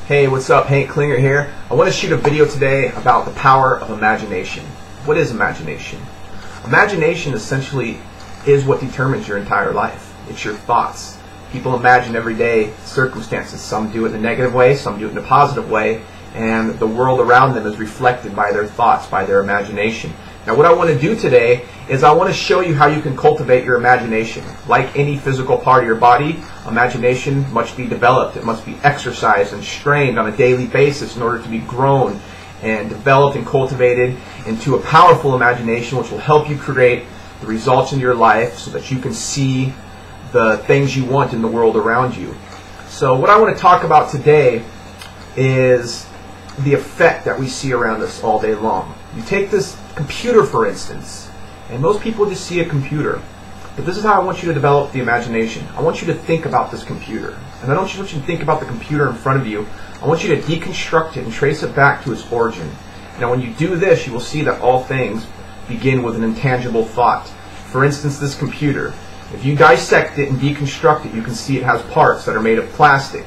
Hey, what's up? Hank Klinger here. I want to shoot a video today about the power of imagination. What is imagination? Imagination essentially is what determines your entire life. It's your thoughts. People imagine every day circumstances. Some do it in a negative way, some do it in a positive way, and the world around them is reflected by their thoughts, by their imagination. Now what I want to do today is I want to show you how you can cultivate your imagination. Like any physical part of your body, imagination must be developed. It must be exercised and strained on a daily basis in order to be grown and developed and cultivated into a powerful imagination which will help you create the results in your life so that you can see the things you want in the world around you. So what I want to talk about today is the effect that we see around us all day long. You take this computer, for instance, and most people just see a computer. But this is how I want you to develop the imagination. I want you to think about this computer. And I don't just want you to think about the computer in front of you. I want you to deconstruct it and trace it back to its origin. Now when you do this, you will see that all things begin with an intangible thought. For instance, this computer. If you dissect it and deconstruct it, you can see it has parts that are made of plastic.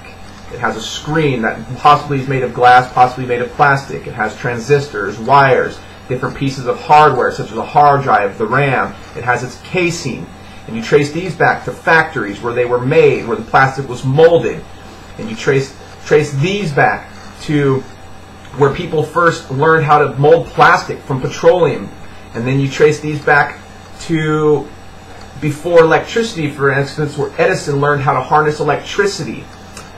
It has a screen that possibly is made of glass, possibly made of plastic. It has transistors, wires, different pieces of hardware such as a hard drive, the RAM. It has its casing. And you trace these back to factories where they were made, where the plastic was molded. And you trace these back to where people first learned how to mold plastic from petroleum. And then you trace these back to before electricity, for instance, where Edison learned how to harness electricity.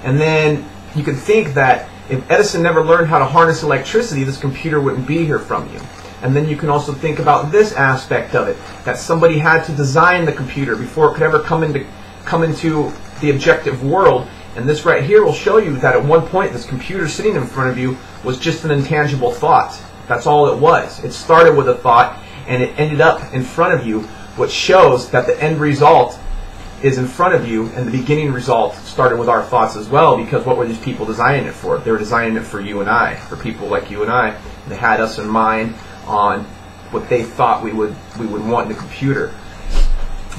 And then you can think that if Edison never learned how to harness electricity, this computer wouldn't be here from you. And then you can also think about this aspect of it, that somebody had to design the computer before it could ever come into the objective world. And this right here will show you that at one point this computer sitting in front of you was just an intangible thought. That's all it was. It started with a thought and it ended up in front of you, which shows that the end result is in front of you, and the beginning result started with our thoughts as well, because what were these people designing it for? They were designing it for you and I, for people like you and I. They had us in mind on what they thought we would want in a computer.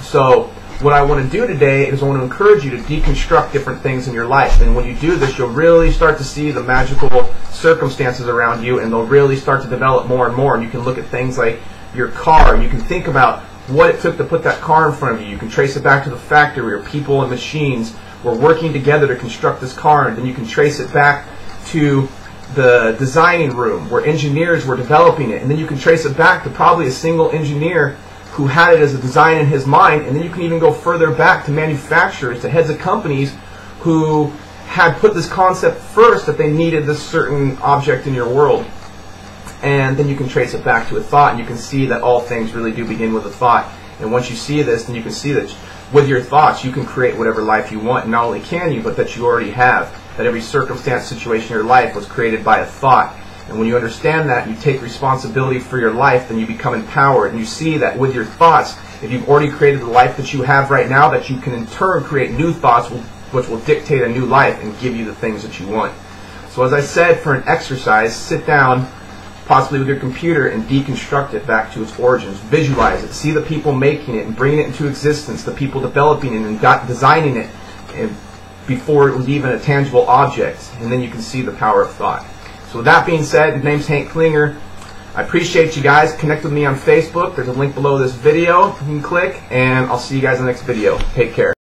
So what I want to do today is I want to encourage you to deconstruct different things in your life, and when you do this, you'll really start to see the magical circumstances around you, and they'll really start to develop more and more. And you can look at things like your car, and you can think about what it took to put that car in front of you. You can trace it back to the factory where people and machines were working together to construct this car, and then you can trace it back to the designing room where engineers were developing it, and then you can trace it back to probably a single engineer who had it as a design in his mind, and then you can even go further back to manufacturers, to heads of companies who had put this concept first that they needed this certain object in your world. And then you can trace it back to a thought, and you can see that all things really do begin with a thought. And once you see this, then you can see that with your thoughts you can create whatever life you want. And not only can you, but that you already have. That every circumstance, situation in your life was created by a thought. And when you understand that, you take responsibility for your life, then you become empowered. And you see that with your thoughts, if you've already created the life that you have right now, that you can in turn create new thoughts which will dictate a new life and give you the things that you want. So as I said, for an exercise, sit down, possibly with your computer, and deconstruct it back to its origins. Visualize it. See the people making it and bringing it into existence, the people developing it and designing it and before it was even a tangible object. And then you can see the power of thought. So with that being said, my name's Hank Klinger. I appreciate you guys. Connect with me on Facebook. There's a link below this video you can click, and I'll see you guys in the next video. Take care.